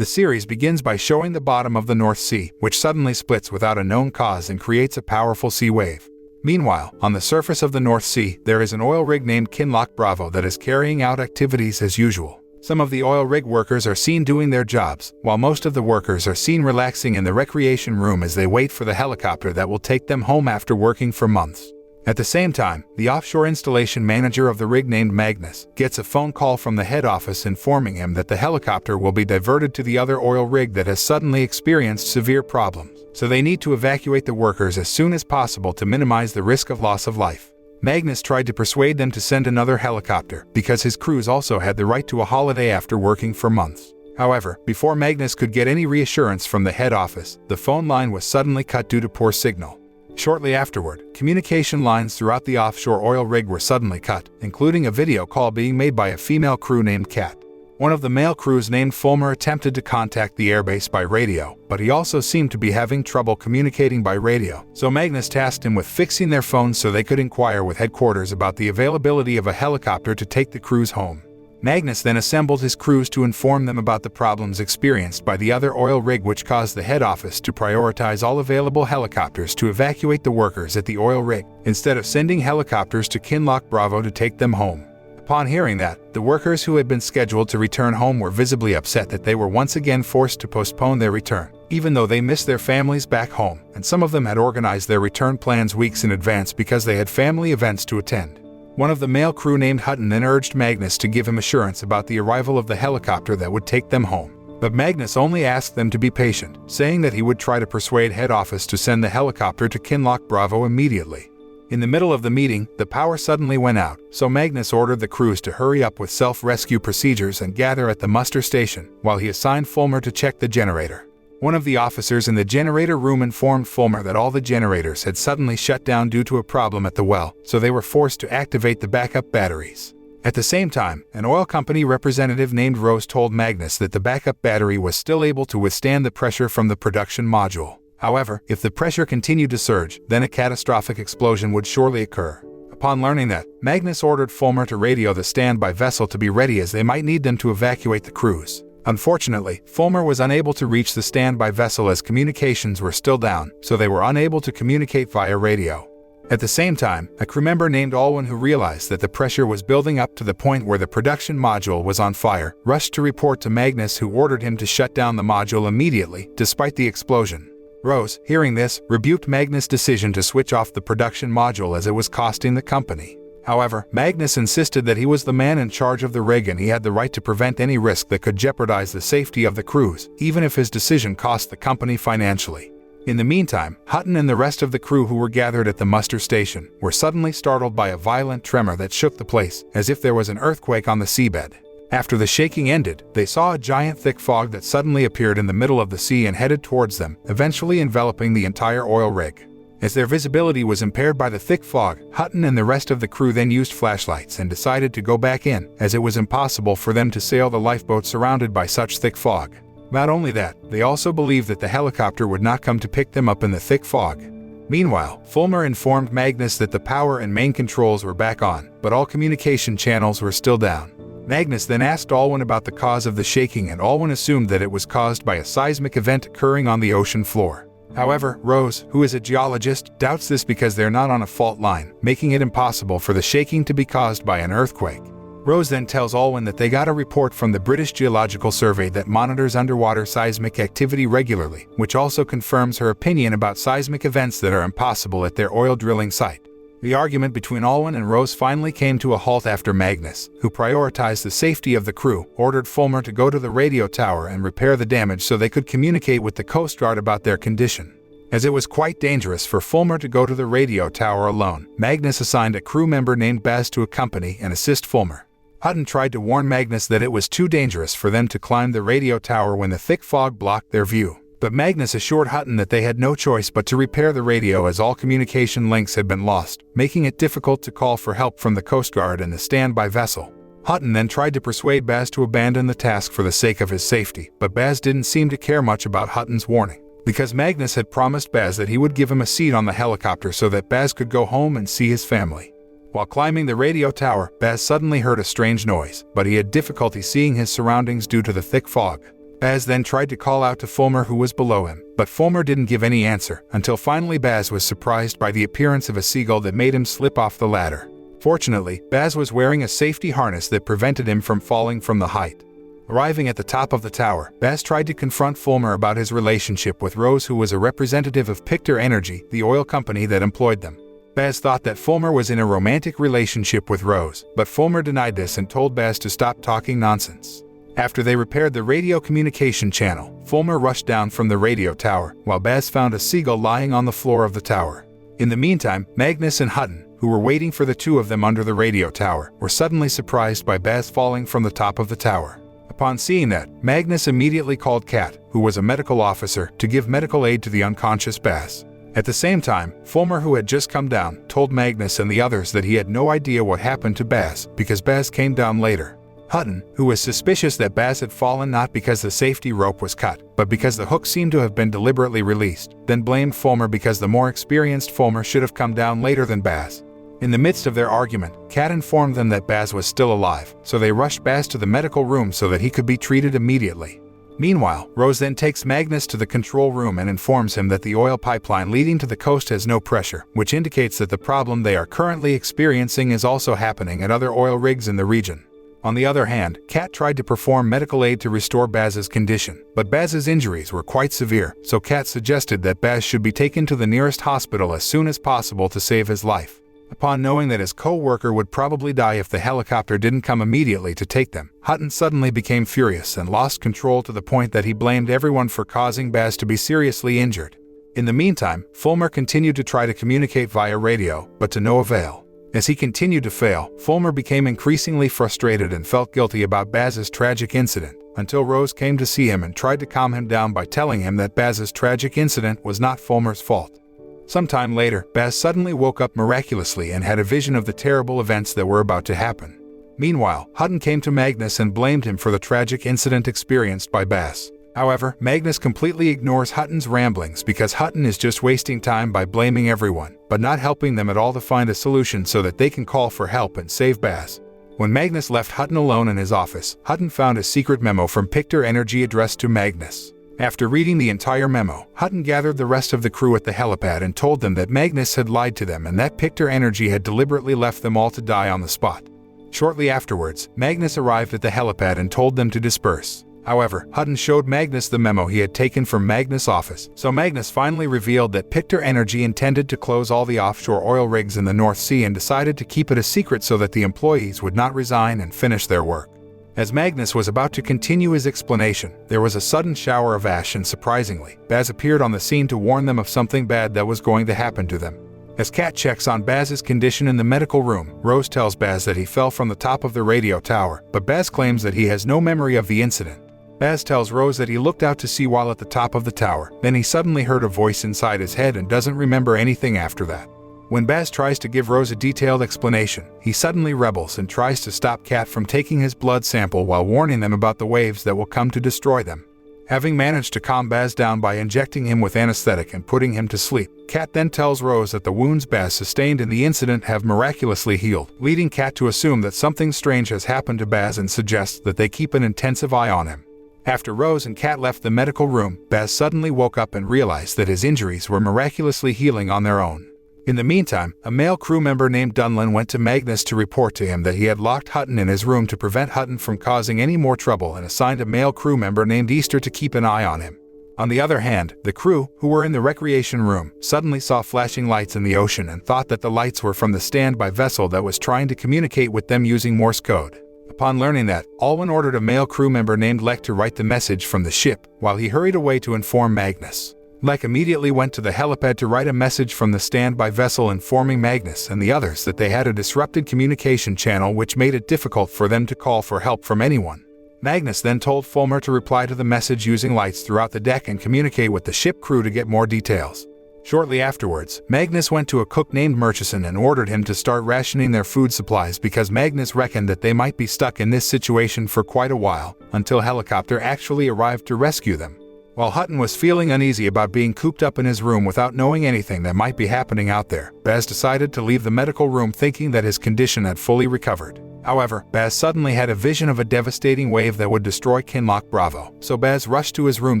The series begins by showing the bottom of the North Sea, which suddenly splits without a known cause and creates a powerful sea wave. Meanwhile, on the surface of the North Sea, there is an oil rig named Kinloch Bravo that is carrying out activities as usual. Some of the oil rig workers are seen doing their jobs, while most of the workers are seen relaxing in the recreation room as they wait for the helicopter that will take them home after working for months. At the same time, the offshore installation manager of the rig named Magnus gets a phone call from the head office informing him that the helicopter will be diverted to the other oil rig that has suddenly experienced severe problems, so they need to evacuate the workers as soon as possible to minimize the risk of loss of life. Magnus tried to persuade them to send another helicopter because his crews also had the right to a holiday after working for months. However, before Magnus could get any reassurance from the head office, the phone line was suddenly cut due to poor signal. Shortly afterward, communication lines throughout the offshore oil rig were suddenly cut, including a video call being made by a female crew named Kat. One of the male crews named Fulmer attempted to contact the airbase by radio, but he also seemed to be having trouble communicating by radio, so Magnus tasked him with fixing their phones so they could inquire with headquarters about the availability of a helicopter to take the crews home. Magnus then assembled his crews to inform them about the problems experienced by the other oil rig, which caused the head office to prioritize all available helicopters to evacuate the workers at the oil rig, instead of sending helicopters to Kinloch Bravo to take them home. Upon hearing that, the workers who had been scheduled to return home were visibly upset that they were once again forced to postpone their return, even though they missed their families back home, and some of them had organized their return plans weeks in advance because they had family events to attend. One of the male crew named Hutton then urged Magnus to give him assurance about the arrival of the helicopter that would take them home. But Magnus only asked them to be patient, saying that he would try to persuade head office to send the helicopter to Kinloch Bravo immediately. In the middle of the meeting, the power suddenly went out, so Magnus ordered the crews to hurry up with self-rescue procedures and gather at the muster station, while he assigned Fulmer to check the generator. One of the officers in the generator room informed Fulmer that all the generators had suddenly shut down due to a problem at the well, so they were forced to activate the backup batteries. At the same time, an oil company representative named Rose told Magnus that the backup battery was still able to withstand the pressure from the production module. However, if the pressure continued to surge, then a catastrophic explosion would surely occur. Upon learning that, Magnus ordered Fulmer to radio the standby vessel to be ready as they might need them to evacuate the crews. Unfortunately, Fulmer was unable to reach the standby vessel as communications were still down, so they were unable to communicate via radio. At the same time, a crew member named Alwyn, who realized that the pressure was building up to the point where the production module was on fire, rushed to report to Magnus, who ordered him to shut down the module immediately, despite the explosion. Rose, hearing this, rebuked Magnus' decision to switch off the production module as it was costing the company. However, Magnus insisted that he was the man in charge of the rig and he had the right to prevent any risk that could jeopardize the safety of the crews, even if his decision cost the company financially. In the meantime, Hutton and the rest of the crew who were gathered at the muster station were suddenly startled by a violent tremor that shook the place, as if there was an earthquake on the seabed. After the shaking ended, they saw a giant thick fog that suddenly appeared in the middle of the sea and headed towards them, eventually enveloping the entire oil rig. As their visibility was impaired by the thick fog, Hutton and the rest of the crew then used flashlights and decided to go back in, as it was impossible for them to sail the lifeboat surrounded by such thick fog. Not only that, they also believed that the helicopter would not come to pick them up in the thick fog. Meanwhile, Fulmer informed Magnus that the power and main controls were back on, but all communication channels were still down. Magnus then asked Alwyn about the cause of the shaking, and Alwyn assumed that it was caused by a seismic event occurring on the ocean floor. However, Rose, who is a geologist, doubts this because they're not on a fault line, making it impossible for the shaking to be caused by an earthquake. Rose then tells Alwyn that they got a report from the British Geological Survey that monitors underwater seismic activity regularly, which also confirms her opinion about seismic events that are impossible at their oil drilling site. The argument between Alwyn and Rose finally came to a halt after Magnus, who prioritized the safety of the crew, ordered Fulmer to go to the radio tower and repair the damage so they could communicate with the Coast Guard about their condition. As it was quite dangerous for Fulmer to go to the radio tower alone, Magnus assigned a crew member named Baz to accompany and assist Fulmer. Hutton tried to warn Magnus that it was too dangerous for them to climb the radio tower when the thick fog blocked their view. But Magnus assured Hutton that they had no choice but to repair the radio as all communication links had been lost, making it difficult to call for help from the Coast Guard and the standby vessel. Hutton then tried to persuade Baz to abandon the task for the sake of his safety, but Baz didn't seem to care much about Hutton's warning, because Magnus had promised Baz that he would give him a seat on the helicopter so that Baz could go home and see his family. While climbing the radio tower, Baz suddenly heard a strange noise, but he had difficulty seeing his surroundings due to the thick fog. Baz then tried to call out to Fulmer, who was below him, but Fulmer didn't give any answer until finally Baz was surprised by the appearance of a seagull that made him slip off the ladder. Fortunately, Baz was wearing a safety harness that prevented him from falling from the height. Arriving at the top of the tower, Baz tried to confront Fulmer about his relationship with Rose, who was a representative of Pictor Energy, the oil company that employed them. Baz thought that Fulmer was in a romantic relationship with Rose, but Fulmer denied this and told Baz to stop talking nonsense. After they repaired the radio communication channel, Fulmer rushed down from the radio tower, while Baz found a seagull lying on the floor of the tower. In the meantime, Magnus and Hutton, who were waiting for the two of them under the radio tower, were suddenly surprised by Baz falling from the top of the tower. Upon seeing that, Magnus immediately called Kat, who was a medical officer, to give medical aid to the unconscious Baz. At the same time, Fulmer, who had just come down, told Magnus and the others that he had no idea what happened to Baz because Baz came down later. Hutton, who was suspicious that Baz had fallen not because the safety rope was cut, but because the hook seemed to have been deliberately released, then blamed Fulmer because the more experienced Fulmer should have come down later than Baz. In the midst of their argument, Kat informed them that Baz was still alive, so they rushed Baz to the medical room so that he could be treated immediately. Meanwhile, Rose then takes Magnus to the control room and informs him that the oil pipeline leading to the coast has no pressure, which indicates that the problem they are currently experiencing is also happening at other oil rigs in the region. On the other hand, Kat tried to perform medical aid to restore Baz's condition, but Baz's injuries were quite severe, so Kat suggested that Baz should be taken to the nearest hospital as soon as possible to save his life. Upon knowing that his co-worker would probably die if the helicopter didn't come immediately to take them, Hutton suddenly became furious and lost control to the point that he blamed everyone for causing Baz to be seriously injured. In the meantime, Fulmer continued to try to communicate via radio, but to no avail. As he continued to fail, Fulmer became increasingly frustrated and felt guilty about Baz's tragic incident, until Rose came to see him and tried to calm him down by telling him that Baz's tragic incident was not Fulmer's fault. Sometime later, Baz suddenly woke up miraculously and had a vision of the terrible events that were about to happen. Meanwhile, Hutton came to Magnus and blamed him for the tragic incident experienced by Baz. However, Magnus completely ignores Hutton's ramblings because Hutton is just wasting time by blaming everyone, but not helping them at all to find a solution so that they can call for help and save Baz. When Magnus left Hutton alone in his office, Hutton found a secret memo from Pictor Energy addressed to Magnus. After reading the entire memo, Hutton gathered the rest of the crew at the helipad and told them that Magnus had lied to them and that Pictor Energy had deliberately left them all to die on the spot. Shortly afterwards, Magnus arrived at the helipad and told them to disperse. However, Hutton showed Magnus the memo he had taken from Magnus' office, so Magnus finally revealed that Pictor Energy intended to close all the offshore oil rigs in the North Sea and decided to keep it a secret so that the employees would not resign and finish their work. As Magnus was about to continue his explanation, there was a sudden shower of ash and surprisingly, Baz appeared on the scene to warn them of something bad that was going to happen to them. As Kat checks on Baz's condition in the medical room, Rose tells Baz that he fell from the top of the radio tower, but Baz claims that he has no memory of the incident. Baz tells Rose that he looked out to sea while at the top of the tower, then he suddenly heard a voice inside his head and doesn't remember anything after that. When Baz tries to give Rose a detailed explanation, he suddenly rebels and tries to stop Kat from taking his blood sample while warning them about the waves that will come to destroy them. Having managed to calm Baz down by injecting him with anesthetic and putting him to sleep, Kat then tells Rose that the wounds Baz sustained in the incident have miraculously healed, leading Kat to assume that something strange has happened to Baz and suggests that they keep an intensive eye on him. After Rose and Kat left the medical room, Baz suddenly woke up and realized that his injuries were miraculously healing on their own. In the meantime, a male crew member named Dunlin went to Magnus to report to him that he had locked Hutton in his room to prevent Hutton from causing any more trouble and assigned a male crew member named Easter to keep an eye on him. On the other hand, the crew, who were in the recreation room, suddenly saw flashing lights in the ocean and thought that the lights were from the standby vessel that was trying to communicate with them using Morse code. Upon learning that, Alwyn ordered a male crew member named Lek to write the message from the ship, while he hurried away to inform Magnus. Lek immediately went to the helipad to write a message from the standby vessel informing Magnus and the others that they had a disrupted communication channel which made it difficult for them to call for help from anyone. Magnus then told Fulmer to reply to the message using lights throughout the deck and communicate with the ship crew to get more details. Shortly afterwards, Magnus went to a cook named Murchison and ordered him to start rationing their food supplies because Magnus reckoned that they might be stuck in this situation for quite a while, until a helicopter actually arrived to rescue them. While Hutton was feeling uneasy about being cooped up in his room without knowing anything that might be happening out there, Baz decided to leave the medical room thinking that his condition had fully recovered. However, Baz suddenly had a vision of a devastating wave that would destroy Kinloch Bravo, so Baz rushed to his room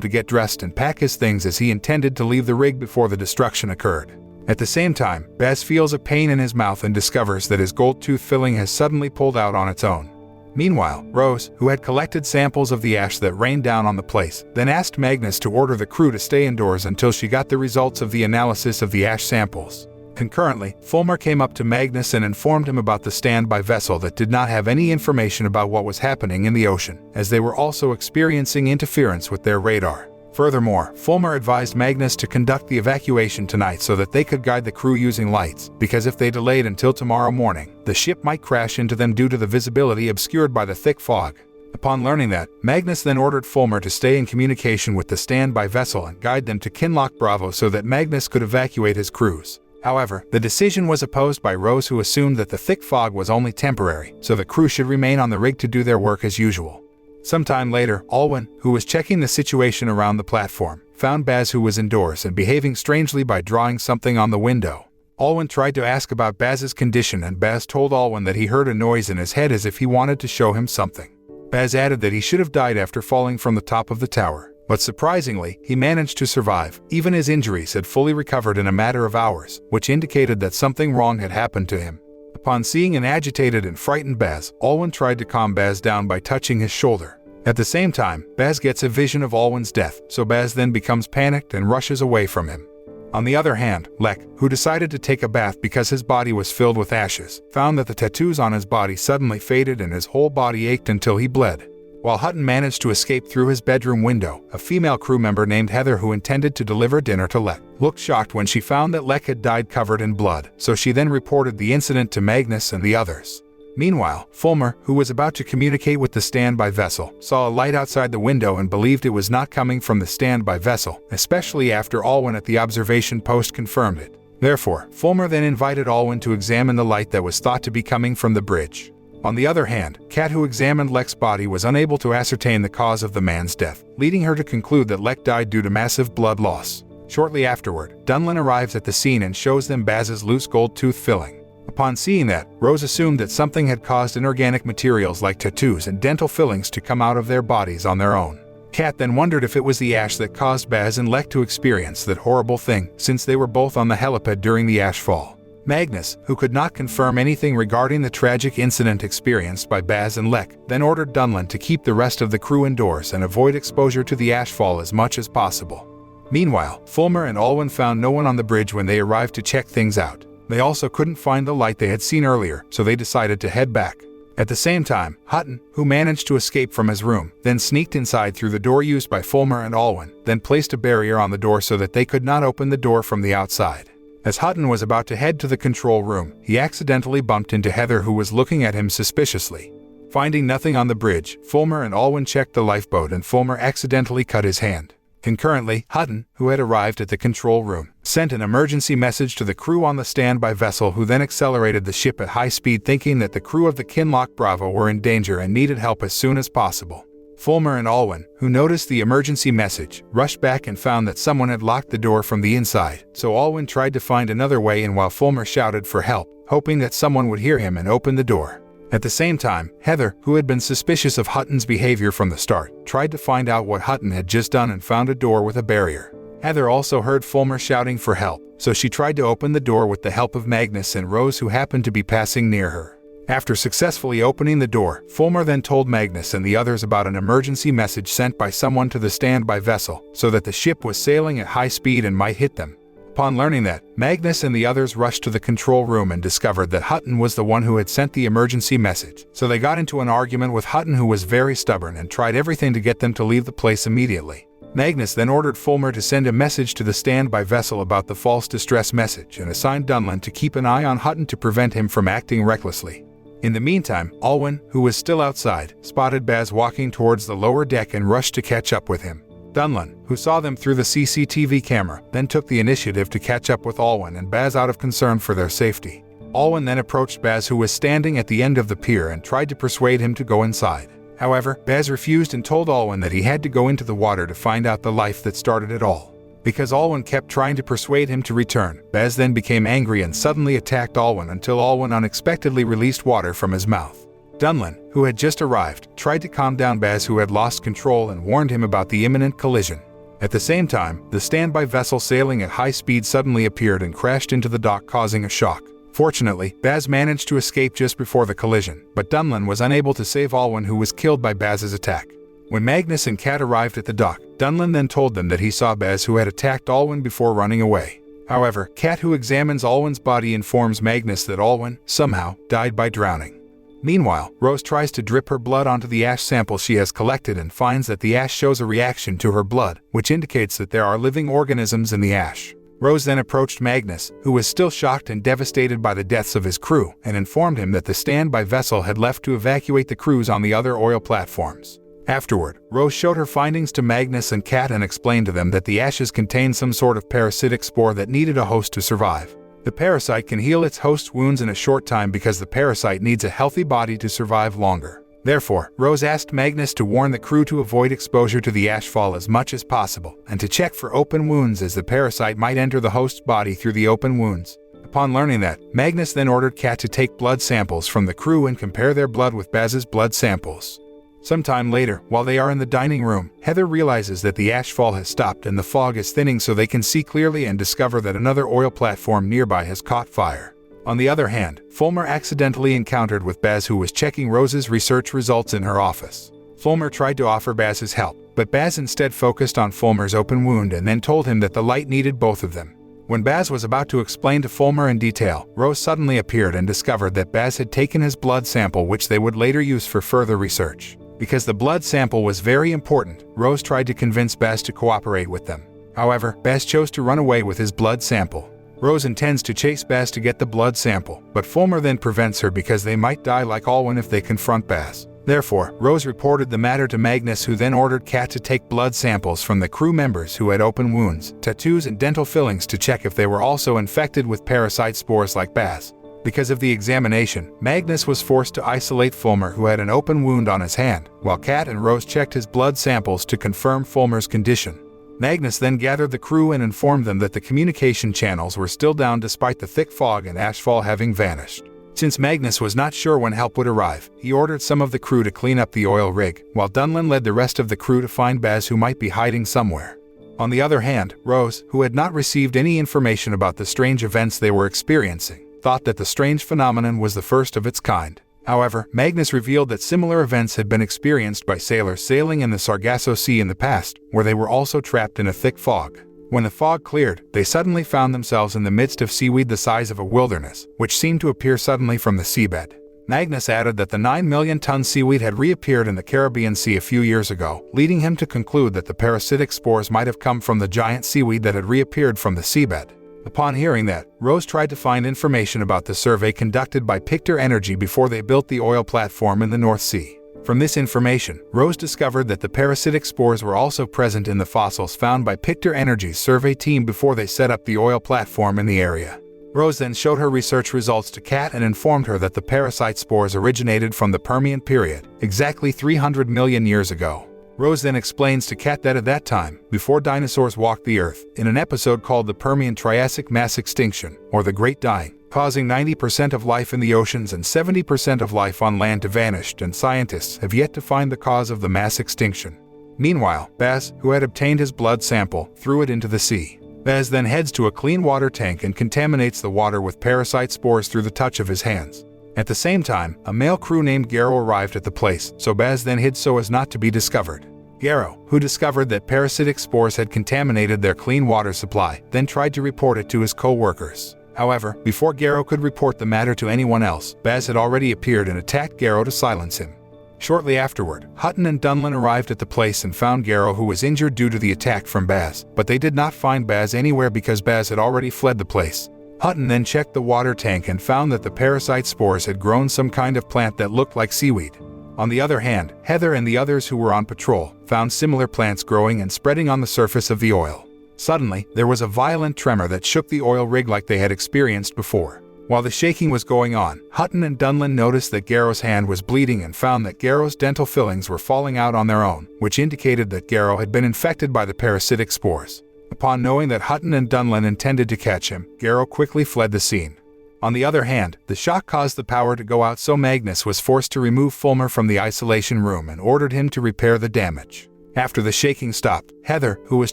to get dressed and pack his things as he intended to leave the rig before the destruction occurred. At the same time, Baz feels a pain in his mouth and discovers that his gold tooth filling has suddenly pulled out on its own. Meanwhile, Rose, who had collected samples of the ash that rained down on the place, then asked Magnus to order the crew to stay indoors until she got the results of the analysis of the ash samples. Concurrently, Fulmer came up to Magnus and informed him about the standby vessel that did not have any information about what was happening in the ocean, as they were also experiencing interference with their radar. Furthermore, Fulmer advised Magnus to conduct the evacuation tonight so that they could guide the crew using lights, because if they delayed until tomorrow morning, the ship might crash into them due to the visibility obscured by the thick fog. Upon learning that, Magnus then ordered Fulmer to stay in communication with the standby vessel and guide them to Kinloch Bravo so that Magnus could evacuate his crews. However, the decision was opposed by Rose, who assumed that the thick fog was only temporary, so the crew should remain on the rig to do their work as usual. Sometime later, Alwyn, who was checking the situation around the platform, found Baz, who was indoors and behaving strangely by drawing something on the window. Alwyn tried to ask about Baz's condition, and Baz told Alwyn that he heard a noise in his head as if he wanted to show him something. Baz added that he should have died after falling from the top of the tower, but surprisingly, he managed to survive. Even his injuries had fully recovered in a matter of hours, which indicated that something wrong had happened to him. Upon seeing an agitated and frightened Baz, Alwyn tried to calm Baz down by touching his shoulder. At the same time, Baz gets a vision of Alwyn's death, so Baz then becomes panicked and rushes away from him. On the other hand, Lek, who decided to take a bath because his body was filled with ashes, found that the tattoos on his body suddenly faded and his whole body ached until he bled. While Hutton managed to escape through his bedroom window, a female crew member named Heather, who intended to deliver dinner to Lek, looked shocked when she found that Lek had died covered in blood, so she then reported the incident to Magnus and the others. Meanwhile, Fulmer, who was about to communicate with the standby vessel, saw a light outside the window and believed it was not coming from the standby vessel, especially after Alwyn at the observation post confirmed it. Therefore, Fulmer then invited Alwyn to examine the light that was thought to be coming from the bridge. On the other hand, Kat, who examined Lek's body, was unable to ascertain the cause of the man's death, leading her to conclude that Lek died due to massive blood loss. Shortly afterward, Dunlin arrives at the scene and shows them Baz's loose gold tooth filling. Upon seeing that, Rose assumed that something had caused inorganic materials like tattoos and dental fillings to come out of their bodies on their own. Kat then wondered if it was the ash that caused Baz and Lek to experience that horrible thing, since they were both on the helipad during the ash fall. Magnus, who could not confirm anything regarding the tragic incident experienced by Baz and Lek, then ordered Dunlin to keep the rest of the crew indoors and avoid exposure to the ashfall as much as possible. Meanwhile, Fulmer and Alwyn found no one on the bridge when they arrived to check things out. They also couldn't find the light they had seen earlier, so they decided to head back. At the same time, Hutton, who managed to escape from his room, then sneaked inside through the door used by Fulmer and Alwyn, then placed a barrier on the door so that they could not open the door from the outside. As Hutton was about to head to the control room, he accidentally bumped into Heather, who was looking at him suspiciously. Finding nothing on the bridge, Fulmer and Alwyn checked the lifeboat and Fulmer accidentally cut his hand. Concurrently, Hutton, who had arrived at the control room, sent an emergency message to the crew on the standby vessel, who then accelerated the ship at high speed, thinking that the crew of the Kinloch Bravo were in danger and needed help as soon as possible. Fulmer and Alwyn, who noticed the emergency message, rushed back and found that someone had locked the door from the inside, so Alwyn tried to find another way in while Fulmer shouted for help, hoping that someone would hear him and open the door. At the same time, Heather, who had been suspicious of Hutton's behavior from the start, tried to find out what Hutton had just done and found a door with a barrier. Heather also heard Fulmer shouting for help, so she tried to open the door with the help of Magnus and Rose, who happened to be passing near her. After successfully opening the door, Fulmer then told Magnus and the others about an emergency message sent by someone to the standby vessel, so that the ship was sailing at high speed and might hit them. Upon learning that, Magnus and the others rushed to the control room and discovered that Hutton was the one who had sent the emergency message, so they got into an argument with Hutton, who was very stubborn and tried everything to get them to leave the place immediately. Magnus then ordered Fulmer to send a message to the standby vessel about the false distress message and assigned Dunlin to keep an eye on Hutton to prevent him from acting recklessly. In the meantime, Alwyn, who was still outside, spotted Baz walking towards the lower deck and rushed to catch up with him. Dunlin, who saw them through the CCTV camera, then took the initiative to catch up with Alwyn and Baz out of concern for their safety. Alwyn then approached Baz, who was standing at the end of the pier, and tried to persuade him to go inside. However, Baz refused and told Alwyn that he had to go into the water to find out the life that started it all. Because Alwyn kept trying to persuade him to return, Baz then became angry and suddenly attacked Alwyn until Alwyn unexpectedly released water from his mouth. Dunlin, who had just arrived, tried to calm down Baz, who had lost control, and warned him about the imminent collision. At the same time, the standby vessel sailing at high speed suddenly appeared and crashed into the dock, causing a shock. Fortunately, Baz managed to escape just before the collision, but Dunlin was unable to save Alwyn, who was killed by Baz's attack. When Magnus and Kat arrived at the dock, Dunlin then told them that he saw Baz, who had attacked Alwyn, before running away. However, Kat, who examines Alwyn's body, informs Magnus that Alwyn, somehow, died by drowning. Meanwhile, Rose tries to drip her blood onto the ash sample she has collected and finds that the ash shows a reaction to her blood, which indicates that there are living organisms in the ash. Rose then approached Magnus, who was still shocked and devastated by the deaths of his crew, and informed him that the standby vessel had left to evacuate the crews on the other oil platforms. Afterward, Rose showed her findings to Magnus and Kat and explained to them that the ashes contained some sort of parasitic spore that needed a host to survive. The parasite can heal its host's wounds in a short time because the parasite needs a healthy body to survive longer. Therefore, Rose asked Magnus to warn the crew to avoid exposure to the ashfall as much as possible, and to check for open wounds, as the parasite might enter the host's body through the open wounds. Upon learning that, Magnus then ordered Kat to take blood samples from the crew and compare their blood with Baz's blood samples. Sometime later, while they are in the dining room, Heather realizes that the ashfall has stopped and the fog is thinning, so they can see clearly and discover that another oil platform nearby has caught fire. On the other hand, Fulmer accidentally encountered with Baz, who was checking Rose's research results in her office. Fulmer tried to offer Baz his help, but Baz instead focused on Fulmer's open wound and then told him that the light needed both of them. When Baz was about to explain to Fulmer in detail, Rose suddenly appeared and discovered that Baz had taken his blood sample, which they would later use for further research. Because the blood sample was very important, Rose tried to convince Baz to cooperate with them. However, Baz chose to run away with his blood sample. Rose intends to chase Baz to get the blood sample, but Fulmer then prevents her because they might die like Alwyn if they confront Baz. Therefore, Rose reported the matter to Magnus, who then ordered Kat to take blood samples from the crew members who had open wounds, tattoos, and dental fillings to check if they were also infected with parasite spores like Baz. Because of the examination, Magnus was forced to isolate Fulmer, who had an open wound on his hand, while Kat and Rose checked his blood samples to confirm Fulmer's condition. Magnus then gathered the crew and informed them that the communication channels were still down despite the thick fog and ashfall having vanished. Since Magnus was not sure when help would arrive, he ordered some of the crew to clean up the oil rig, while Dunlin led the rest of the crew to find Baz, who might be hiding somewhere. On the other hand, Rose, who had not received any information about the strange events they were experiencing, thought that the strange phenomenon was the first of its kind. However, Magnus revealed that similar events had been experienced by sailors sailing in the Sargasso Sea in the past, where they were also trapped in a thick fog. When the fog cleared, they suddenly found themselves in the midst of seaweed the size of a wilderness, which seemed to appear suddenly from the seabed. Magnus added that the 9-million-ton seaweed had reappeared in the Caribbean Sea a few years ago, leading him to conclude that the parasitic spores might have come from the giant seaweed that had reappeared from the seabed. Upon hearing that, Rose tried to find information about the survey conducted by Pictor Energy before they built the oil platform in the North Sea. From this information, Rose discovered that the parasitic spores were also present in the fossils found by Pictor Energy's survey team before they set up the oil platform in the area. Rose then showed her research results to Kat and informed her that the parasite spores originated from the Permian period, exactly 300 million years ago. Rose then explains to Kat that at that time, before dinosaurs walked the Earth, in an episode called the Permian-Triassic Mass Extinction, or the Great Dying, causing 90% of life in the oceans and 70% of life on land to vanish, and scientists have yet to find the cause of the mass extinction. Meanwhile, Baz, who had obtained his blood sample, threw it into the sea. Baz then heads to a clean water tank and contaminates the water with parasite spores through the touch of his hands. At the same time, a male crew named Garrow arrived at the place, so Baz then hid so as not to be discovered. Garrow, who discovered that parasitic spores had contaminated their clean water supply, then tried to report it to his co-workers. However, before Garrow could report the matter to anyone else, Baz had already appeared and attacked Garrow to silence him. Shortly afterward, Hutton and Dunlin arrived at the place and found Garrow, who was injured due to the attack from Baz, but they did not find Baz anywhere because Baz had already fled the place. Hutton then checked the water tank and found that the parasite spores had grown some kind of plant that looked like seaweed. On the other hand, Heather and the others who were on patrol found similar plants growing and spreading on the surface of the oil. Suddenly, there was a violent tremor that shook the oil rig like they had experienced before. While the shaking was going on, Hutton and Dunlin noticed that Garrow's hand was bleeding and found that Garrow's dental fillings were falling out on their own, which indicated that Garrow had been infected by the parasitic spores. Upon knowing that Hutton and Dunlin intended to catch him, Garrow quickly fled the scene. On the other hand, the shock caused the power to go out, so Magnus was forced to remove Fulmer from the isolation room and ordered him to repair the damage. After the shaking stopped, Heather, who was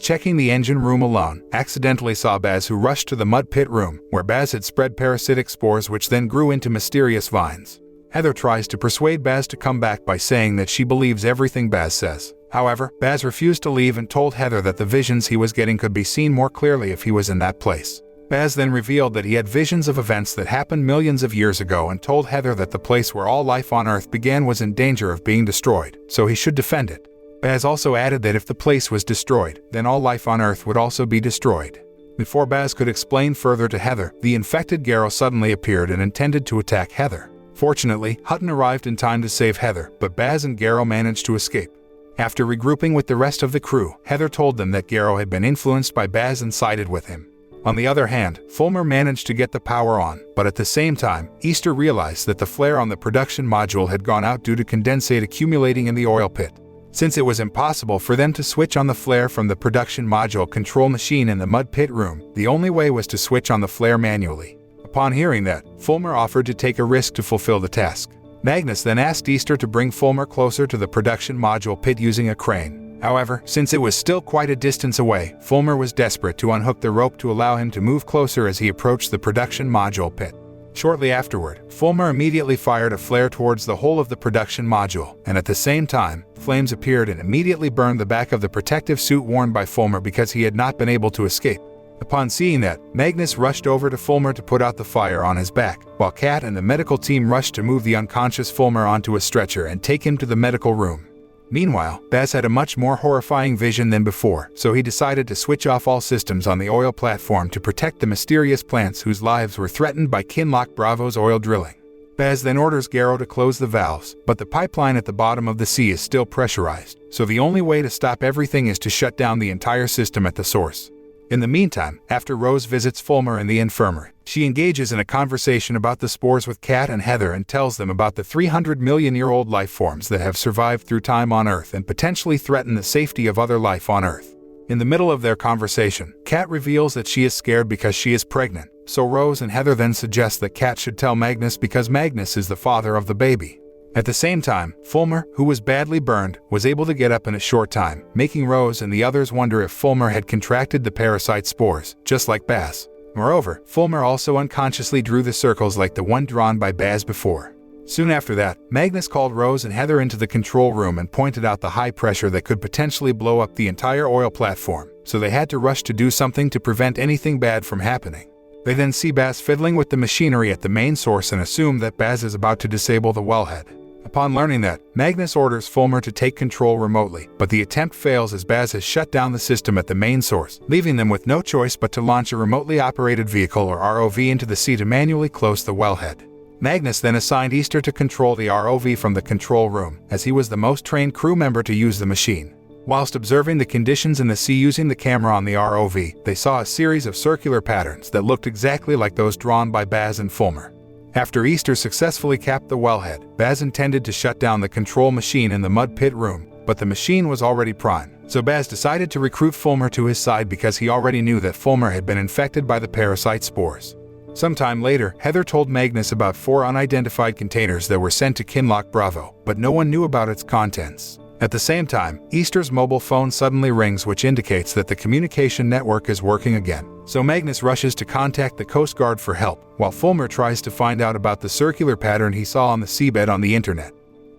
checking the engine room alone, accidentally saw Baz, who rushed to the mud pit room, where Baz had spread parasitic spores which then grew into mysterious vines. Heather tries to persuade Baz to come back by saying that she believes everything Baz says. However, Baz refused to leave and told Heather that the visions he was getting could be seen more clearly if he was in that place. Baz then revealed that he had visions of events that happened millions of years ago and told Heather that the place where all life on Earth began was in danger of being destroyed, so he should defend it. Baz also added that if the place was destroyed, then all life on Earth would also be destroyed. Before Baz could explain further to Heather, the infected Garrow suddenly appeared and intended to attack Heather. Fortunately, Hutton arrived in time to save Heather, but Baz and Garrow managed to escape. After regrouping with the rest of the crew, Heather told them that Garrow had been influenced by Baz and sided with him. On the other hand, Fulmer managed to get the power on, but at the same time, Easter realized that the flare on the production module had gone out due to condensate accumulating in the oil pit. Since it was impossible for them to switch on the flare from the production module control machine in the mud pit room, the only way was to switch on the flare manually. Upon hearing that, Fulmer offered to take a risk to fulfill the task. Magnus then asked Easter to bring Fulmer closer to the production module pit using a crane. However, since it was still quite a distance away, Fulmer was desperate to unhook the rope to allow him to move closer as he approached the production module pit. Shortly afterward, Fulmer immediately fired a flare towards the whole of the production module, and at the same time, flames appeared and immediately burned the back of the protective suit worn by Fulmer because he had not been able to escape. Upon seeing that, Magnus rushed over to Fulmer to put out the fire on his back, while Kat and the medical team rushed to move the unconscious Fulmer onto a stretcher and take him to the medical room. Meanwhile, Baz had a much more horrifying vision than before, so he decided to switch off all systems on the oil platform to protect the mysterious plants whose lives were threatened by Kinloch Bravo's oil drilling. Baz then orders Garrow to close the valves, but the pipeline at the bottom of the sea is still pressurized, so the only way to stop everything is to shut down the entire system at the source. In the meantime, after Rose visits Fulmer in the infirmary, she engages in a conversation about the spores with Kat and Heather and tells them about the 300-million-year-old life forms that have survived through time on Earth and potentially threaten the safety of other life on Earth. In the middle of their conversation, Kat reveals that she is scared because she is pregnant, so Rose and Heather then suggest that Kat should tell Magnus because Magnus is the father of the baby. At the same time, Fulmer, who was badly burned, was able to get up in a short time, making Rose and the others wonder if Fulmer had contracted the parasite spores, just like Baz. Moreover, Fulmer also unconsciously drew the circles like the one drawn by Baz before. Soon after that, Magnus called Rose and Heather into the control room and pointed out the high pressure that could potentially blow up the entire oil platform, so they had to rush to do something to prevent anything bad from happening. They then see Baz fiddling with the machinery at the main source and assume that Baz is about to disable the wellhead. Upon learning that, Magnus orders Fulmer to take control remotely, but the attempt fails as Baz has shut down the system at the main source, leaving them with no choice but to launch a remotely operated vehicle or ROV into the sea to manually close the wellhead. Magnus then assigned Easter to control the ROV from the control room, as he was the most trained crew member to use the machine. Whilst observing the conditions in the sea using the camera on the ROV, they saw a series of circular patterns that looked exactly like those drawn by Baz and Fulmer. After Easter successfully capped the wellhead, Baz intended to shut down the control machine in the mud pit room, but the machine was already primed, so Baz decided to recruit Fulmer to his side because he already knew that Fulmer had been infected by the parasite spores. Sometime later, Heather told Magnus about 4 unidentified containers that were sent to Kinloch Bravo, but no one knew about its contents. At the same time, Easter's mobile phone suddenly rings, which indicates that the communication network is working again. So Magnus rushes to contact the Coast Guard for help, while Fulmer tries to find out about the circular pattern he saw on the seabed on the internet.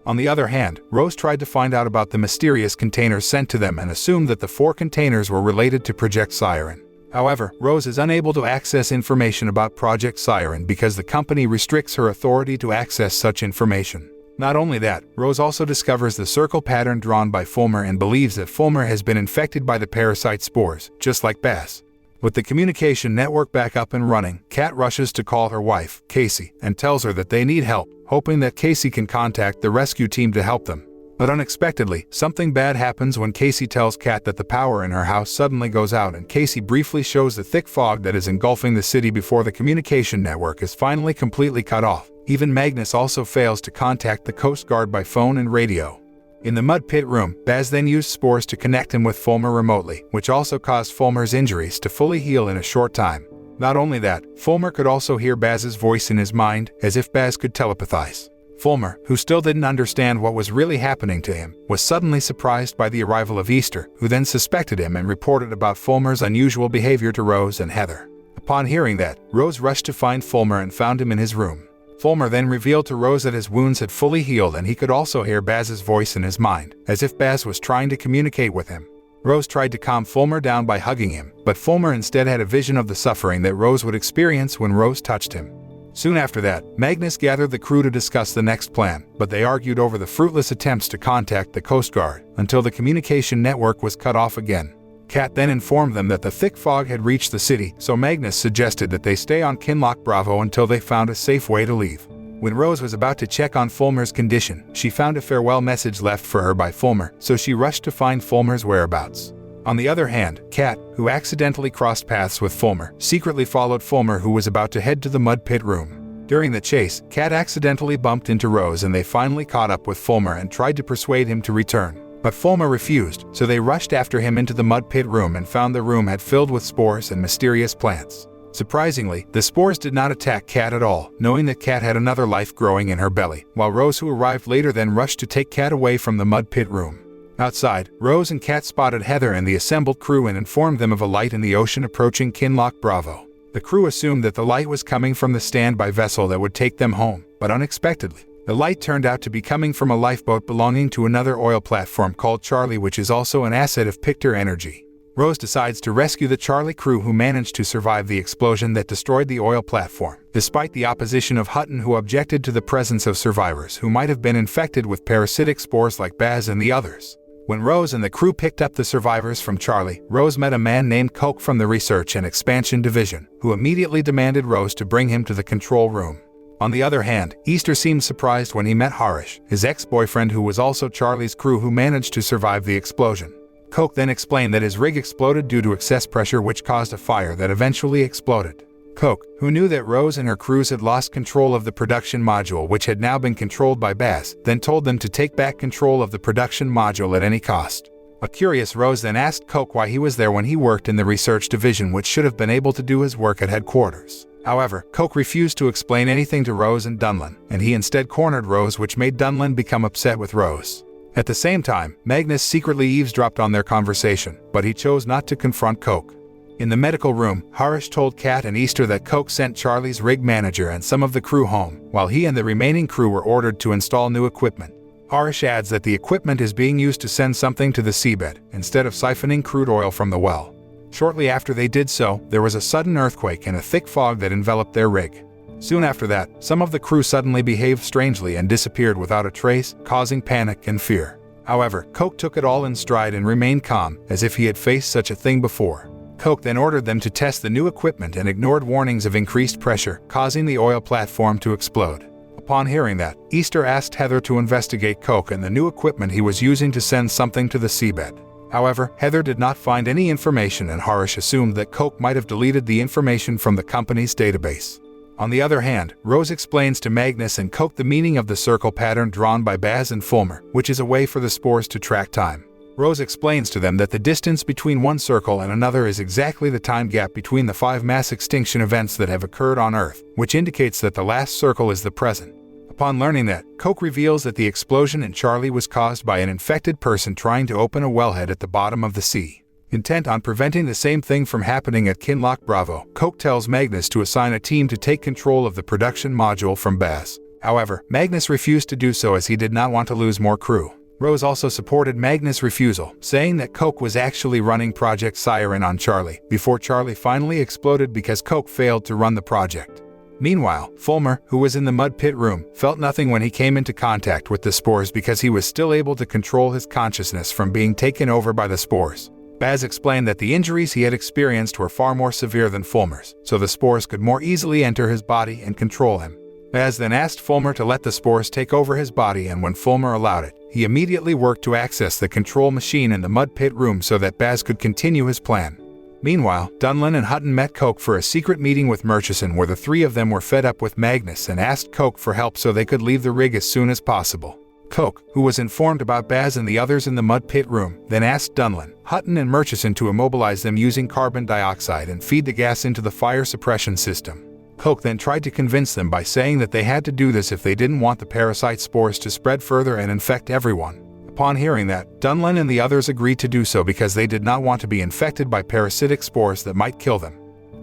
On the other hand, Rose tried to find out about the mysterious containers sent to them and assumed that the 4 containers were related to Project Siren. However, Rose is unable to access information about Project Siren because the company restricts her authority to access such information. Not only that, Rose also discovers the circle pattern drawn by Fulmer and believes that Fulmer has been infected by the parasite spores, just like Baz. With the communication network back up and running, Kat rushes to call her wife, Casey, and tells her that they need help, hoping that Casey can contact the rescue team to help them. But unexpectedly, something bad happens when Casey tells Kat that the power in her house suddenly goes out, and Casey briefly shows the thick fog that is engulfing the city before the communication network is finally completely cut off. Even Magnus also fails to contact the Coast Guard by phone and radio. In the mud pit room, Baz then used spores to connect him with Fulmer remotely, which also caused Fulmer's injuries to fully heal in a short time. Not only that, Fulmer could also hear Baz's voice in his mind, as if Baz could telepathize. Fulmer, who still didn't understand what was really happening to him, was suddenly surprised by the arrival of Easter, who then suspected him and reported about Fulmer's unusual behavior to Rose and Heather. Upon hearing that, Rose rushed to find Fulmer and found him in his room. Fulmer then revealed to Rose that his wounds had fully healed and he could also hear Baz's voice in his mind, as if Baz was trying to communicate with him. Rose tried to calm Fulmer down by hugging him, but Fulmer instead had a vision of the suffering that Rose would experience when Rose touched him. Soon after that, Magnus gathered the crew to discuss the next plan, but they argued over the fruitless attempts to contact the Coast Guard until the communication network was cut off again. Kat then informed them that the thick fog had reached the city, so Magnus suggested that they stay on Kinloch Bravo until they found a safe way to leave. When Rose was about to check on Fulmer's condition, she found a farewell message left for her by Fulmer, so she rushed to find Fulmer's whereabouts. On the other hand, Kat, who accidentally crossed paths with Fulmer, secretly followed Fulmer, who was about to head to the mud pit room. During the chase, Kat accidentally bumped into Rose and they finally caught up with Fulmer and tried to persuade him to return. But Fulmer refused, so they rushed after him into the mud pit room and found the room had filled with spores and mysterious plants. Surprisingly, the spores did not attack Kat at all, knowing that Kat had another life growing in her belly, while Rose, who arrived later, then rushed to take Kat away from the mud pit room. Outside, Rose and Kat spotted Heather and the assembled crew and informed them of a light in the ocean approaching Kinloch Bravo. The crew assumed that the light was coming from the standby vessel that would take them home, but unexpectedly, the light turned out to be coming from a lifeboat belonging to another oil platform called Charlie, which is also an asset of Pictor Energy. Rose decides to rescue the Charlie crew, who managed to survive the explosion that destroyed the oil platform, despite the opposition of Hutton, who objected to the presence of survivors who might have been infected with parasitic spores like Baz and the others. When Rose and the crew picked up the survivors from Charlie, Rose met a man named Coke from the Research and Expansion Division, who immediately demanded Rose to bring him to the control room. On the other hand, Easter seemed surprised when he met Harish, his ex-boyfriend, who was also Charlie's crew, who managed to survive the explosion. Coke then explained that his rig exploded due to excess pressure, which caused a fire that eventually exploded. Coke, who knew that Rose and her crews had lost control of the production module, which had now been controlled by Baz, then told them to take back control of the production module at any cost. A curious Rose then asked Coke why he was there when he worked in the research division, which should have been able to do his work at headquarters. However, Coke refused to explain anything to Rose and Dunlin, and he instead cornered Rose, which made Dunlin become upset with Rose. At the same time, Magnus secretly eavesdropped on their conversation, but he chose not to confront Coke. In the medical room, Harish told Kat and Easter that Coke sent Charlie's rig manager and some of the crew home, while he and the remaining crew were ordered to install new equipment. Harish adds that the equipment is being used to send something to the seabed, instead of siphoning crude oil from the well. Shortly after they did so, there was a sudden earthquake and a thick fog that enveloped their rig. Soon after that, some of the crew suddenly behaved strangely and disappeared without a trace, causing panic and fear. However, Coke took it all in stride and remained calm, as if he had faced such a thing before. Coke then ordered them to test the new equipment and ignored warnings of increased pressure, causing the oil platform to explode. Upon hearing that, Easter asked Heather to investigate Coke and the new equipment he was using to send something to the seabed. However, Heather did not find any information, and Harish assumed that Coke might have deleted the information from the company's database. On the other hand, Rose explains to Magnus and Coke the meaning of the circle pattern drawn by Baz and Fulmer, which is a way for the spores to track time. Rose explains to them that the distance between one circle and another is exactly the time gap between the 5 mass extinction events that have occurred on Earth, which indicates that the last circle is the present. Upon learning that, Coke reveals that the explosion in Charlie was caused by an infected person trying to open a wellhead at the bottom of the sea. Intent on preventing the same thing from happening at Kinloch Bravo, Coke tells Magnus to assign a team to take control of the production module from Baz. However, Magnus refused to do so as he did not want to lose more crew. Rose also supported Magnus' refusal, saying that Coke was actually running Project Siren on Charlie, before Charlie finally exploded because Coke failed to run the project. Meanwhile, Fulmer, who was in the mud pit room, felt nothing when he came into contact with the spores because he was still able to control his consciousness from being taken over by the spores. Baz explained that the injuries he had experienced were far more severe than Fulmer's, so the spores could more easily enter his body and control him. Baz then asked Fulmer to let the spores take over his body, and when Fulmer allowed it, he immediately worked to access the control machine in the mud pit room so that Baz could continue his plan. Meanwhile, Dunlin and Hutton met Coke for a secret meeting with Murchison, where the three of them were fed up with Magnus and asked Coke for help so they could leave the rig as soon as possible. Coke, who was informed about Baz and the others in the mud pit room, then asked Dunlin, Hutton and Murchison to immobilize them using carbon dioxide and feed the gas into the fire suppression system. Coke then tried to convince them by saying that they had to do this if they didn't want the parasite spores to spread further and infect everyone. Upon hearing that, Dunlin and the others agreed to do so because they did not want to be infected by parasitic spores that might kill them.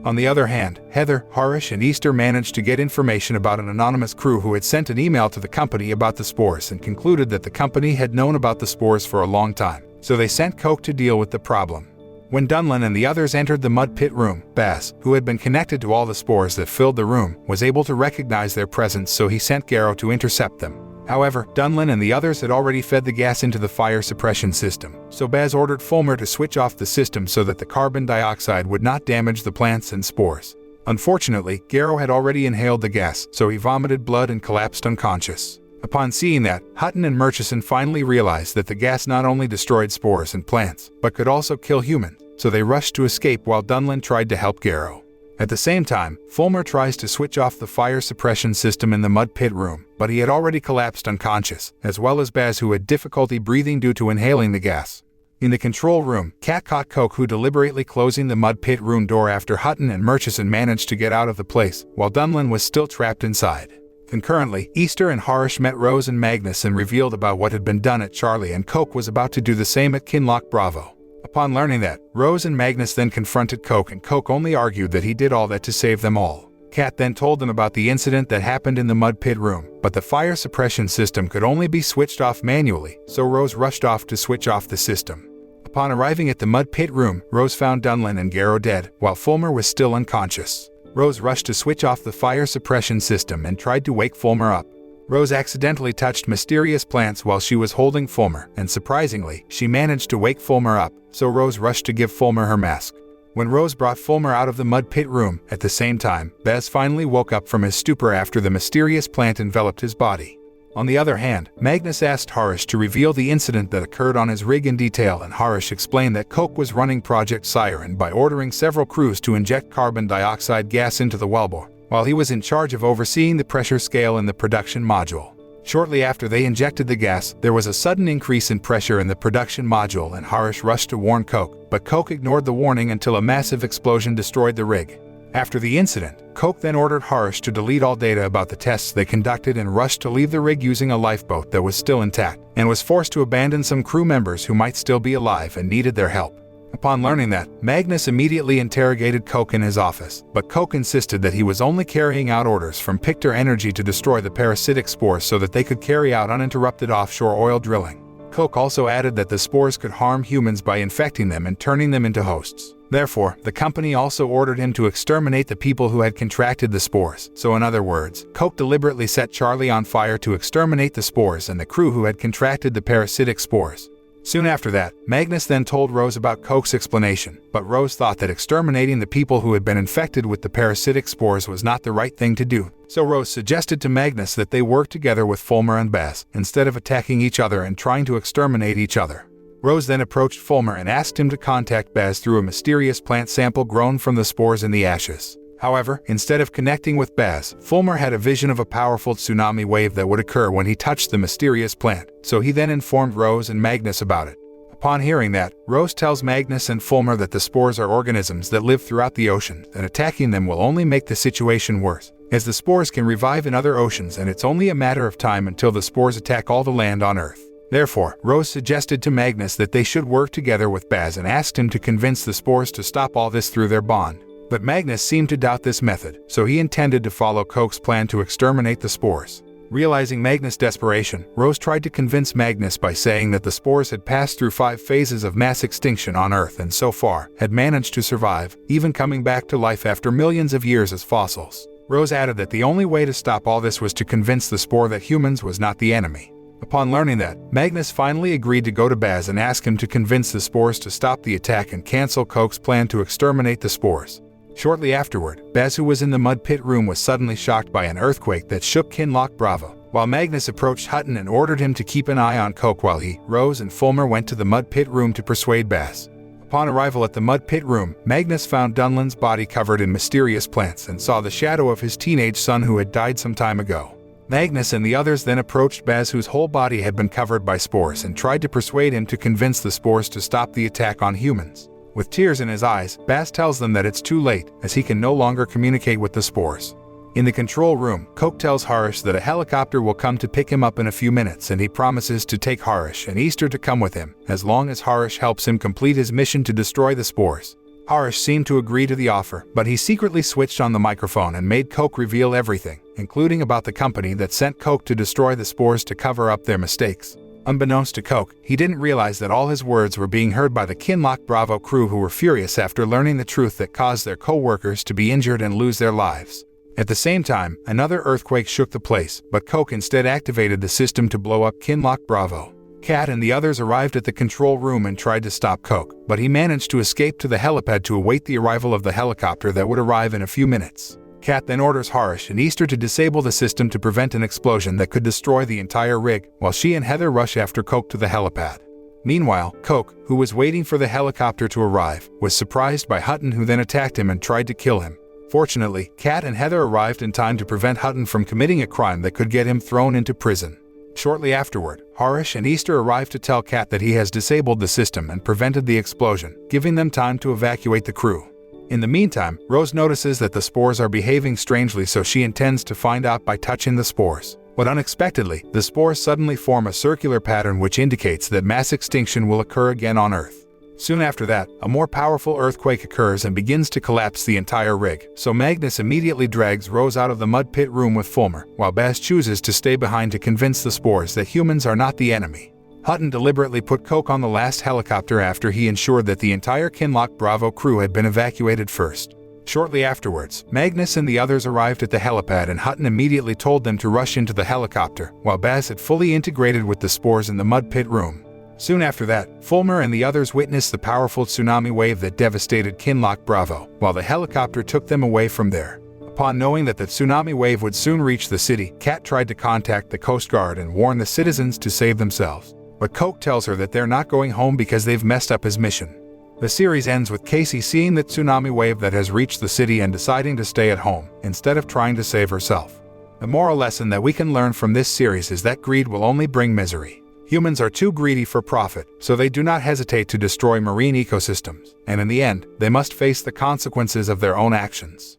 On the other hand, Heather, Harish, and Easter managed to get information about an anonymous crew who had sent an email to the company about the spores and concluded that the company had known about the spores for a long time, so they sent Coke to deal with the problem. When Dunlin and the others entered the mud pit room, Baz, who had been connected to all the spores that filled the room, was able to recognize their presence, so he sent Garrow to intercept them. However, Dunlin and the others had already fed the gas into the fire suppression system, so Baz ordered Fulmer to switch off the system so that the carbon dioxide would not damage the plants and spores. Unfortunately, Garrow had already inhaled the gas, so he vomited blood and collapsed unconscious. Upon seeing that, Hutton and Murchison finally realized that the gas not only destroyed spores and plants, but could also kill humans, so they rushed to escape while Dunlin tried to help Garrow. At the same time, Fulmer tries to switch off the fire suppression system in the mud pit room, but he had already collapsed unconscious, as well as Baz, who had difficulty breathing due to inhaling the gas. In the control room, Kat caught Coke, who deliberately closing the mud pit room door after Hutton and Murchison managed to get out of the place, while Dunlin was still trapped inside. Concurrently, Easter and Harish met Rose and Magnus and revealed about what had been done at Charlie, and Coke was about to do the same at Kinloch Bravo. Upon learning that, Rose and Magnus then confronted Coke, and Coke only argued that he did all that to save them all. Kat then told them about the incident that happened in the mud pit room, but the fire suppression system could only be switched off manually, so Rose rushed off to switch off the system. Upon arriving at the mud pit room, Rose found Dunlin and Garrow dead, while Fulmer was still unconscious. Rose rushed to switch off the fire suppression system and tried to wake Fulmer up. Rose accidentally touched mysterious plants while she was holding Fulmer, and surprisingly, she managed to wake Fulmer up, so Rose rushed to give Fulmer her mask. When Rose brought Fulmer out of the mud pit room, at the same time, Baz finally woke up from his stupor after the mysterious plant enveloped his body. On the other hand, Magnus asked Harish to reveal the incident that occurred on his rig in detail, and Harish explained that Coke was running Project Siren by ordering several crews to inject carbon dioxide gas into the wellbore, while he was in charge of overseeing the pressure scale in the production module. Shortly after they injected the gas, there was a sudden increase in pressure in the production module, and Harish rushed to warn Coke, but Coke ignored the warning until a massive explosion destroyed the rig. After the incident, Coke then ordered Harish to delete all data about the tests they conducted and rushed to leave the rig using a lifeboat that was still intact, and was forced to abandon some crew members who might still be alive and needed their help. Upon learning that, Magnus immediately interrogated Coke in his office, but Coke insisted that he was only carrying out orders from Pictor Energy to destroy the parasitic spores so that they could carry out uninterrupted offshore oil drilling. Coke also added that the spores could harm humans by infecting them and turning them into hosts. Therefore, the company also ordered him to exterminate the people who had contracted the spores. So in other words, Coke deliberately set Charlie on fire to exterminate the spores and the crew who had contracted the parasitic spores. Soon after that, Magnus then told Rose about Coke's explanation, but Rose thought that exterminating the people who had been infected with the parasitic spores was not the right thing to do, so Rose suggested to Magnus that they work together with Fulmer and Baz, instead of attacking each other and trying to exterminate each other. Rose then approached Fulmer and asked him to contact Baz through a mysterious plant sample grown from the spores in the ashes. However, instead of connecting with Baz, Fulmer had a vision of a powerful tsunami wave that would occur when he touched the mysterious plant, so he then informed Rose and Magnus about it. Upon hearing that, Rose tells Magnus and Fulmer that the spores are organisms that live throughout the ocean, and attacking them will only make the situation worse, as the spores can revive in other oceans and it's only a matter of time until the spores attack all the land on Earth. Therefore, Rose suggested to Magnus that they should work together with Baz and asked him to convince the spores to stop all this through their bond. But Magnus seemed to doubt this method, so he intended to follow Coke's plan to exterminate the spores. Realizing Magnus' desperation, Rose tried to convince Magnus by saying that the spores had passed through 5 phases of mass extinction on Earth and so far had managed to survive, even coming back to life after millions of years as fossils. Rose added that the only way to stop all this was to convince the spore that humans was not the enemy. Upon learning that, Magnus finally agreed to go to Baz and ask him to convince the spores to stop the attack and cancel Coke's plan to exterminate the spores. Shortly afterward, Baz, who was in the mud pit room, was suddenly shocked by an earthquake that shook Kinloch Bravo, while Magnus approached Hutton and ordered him to keep an eye on Coke while he, Rose, and Fulmer went to the mud pit room to persuade Baz. Upon arrival at the mud pit room, Magnus found Dunlin's body covered in mysterious plants and saw the shadow of his teenage son who had died some time ago. Magnus and the others then approached Baz, whose whole body had been covered by spores, and tried to persuade him to convince the spores to stop the attack on humans. With tears in his eyes, Baz tells them that it's too late, as he can no longer communicate with the spores. In the control room, Coke tells Harish that a helicopter will come to pick him up in a few minutes, and he promises to take Harish and Easter to come with him, as long as Harish helps him complete his mission to destroy the spores. Harish seemed to agree to the offer, but he secretly switched on the microphone and made Coke reveal everything, including about the company that sent Coke to destroy the spores to cover up their mistakes. Unbeknownst to Coke, he didn't realize that all his words were being heard by the Kinloch Bravo crew, who were furious after learning the truth that caused their co-workers to be injured and lose their lives. At the same time, another earthquake shook the place, but Coke instead activated the system to blow up Kinloch Bravo. Kat and the others arrived at the control room and tried to stop Coke, but he managed to escape to the helipad to await the arrival of the helicopter that would arrive in a few minutes. Kat then orders Harish and Easter to disable the system to prevent an explosion that could destroy the entire rig, while she and Heather rush after Coke to the helipad. Meanwhile, Coke, who was waiting for the helicopter to arrive, was surprised by Hutton, who then attacked him and tried to kill him. Fortunately, Kat and Heather arrived in time to prevent Hutton from committing a crime that could get him thrown into prison. Shortly afterward, Harish and Easter arrived to tell Kat that he has disabled the system and prevented the explosion, giving them time to evacuate the crew. In the meantime, Rose notices that the spores are behaving strangely, so she intends to find out by touching the spores. But unexpectedly, the spores suddenly form a circular pattern which indicates that mass extinction will occur again on Earth. Soon after that, a more powerful earthquake occurs and begins to collapse the entire rig, so Magnus immediately drags Rose out of the mud pit room with Fulmer, while Baz chooses to stay behind to convince the spores that humans are not the enemy. Hutton deliberately put Coke on the last helicopter after he ensured that the entire Kinloch Bravo crew had been evacuated first. Shortly afterwards, Magnus and the others arrived at the helipad, and Hutton immediately told them to rush into the helicopter, while Baz had fully integrated with the spores in the mud pit room. Soon after that, Fulmer and the others witnessed the powerful tsunami wave that devastated Kinloch Bravo, while the helicopter took them away from there. Upon knowing that the tsunami wave would soon reach the city, Kat tried to contact the Coast Guard and warn the citizens to save themselves. But Coke tells her that they're not going home because they've messed up his mission. The series ends with Casey seeing the tsunami wave that has reached the city and deciding to stay at home, instead of trying to save herself. The moral lesson that we can learn from this series is that greed will only bring misery. Humans are too greedy for profit, so they do not hesitate to destroy marine ecosystems, and in the end, they must face the consequences of their own actions.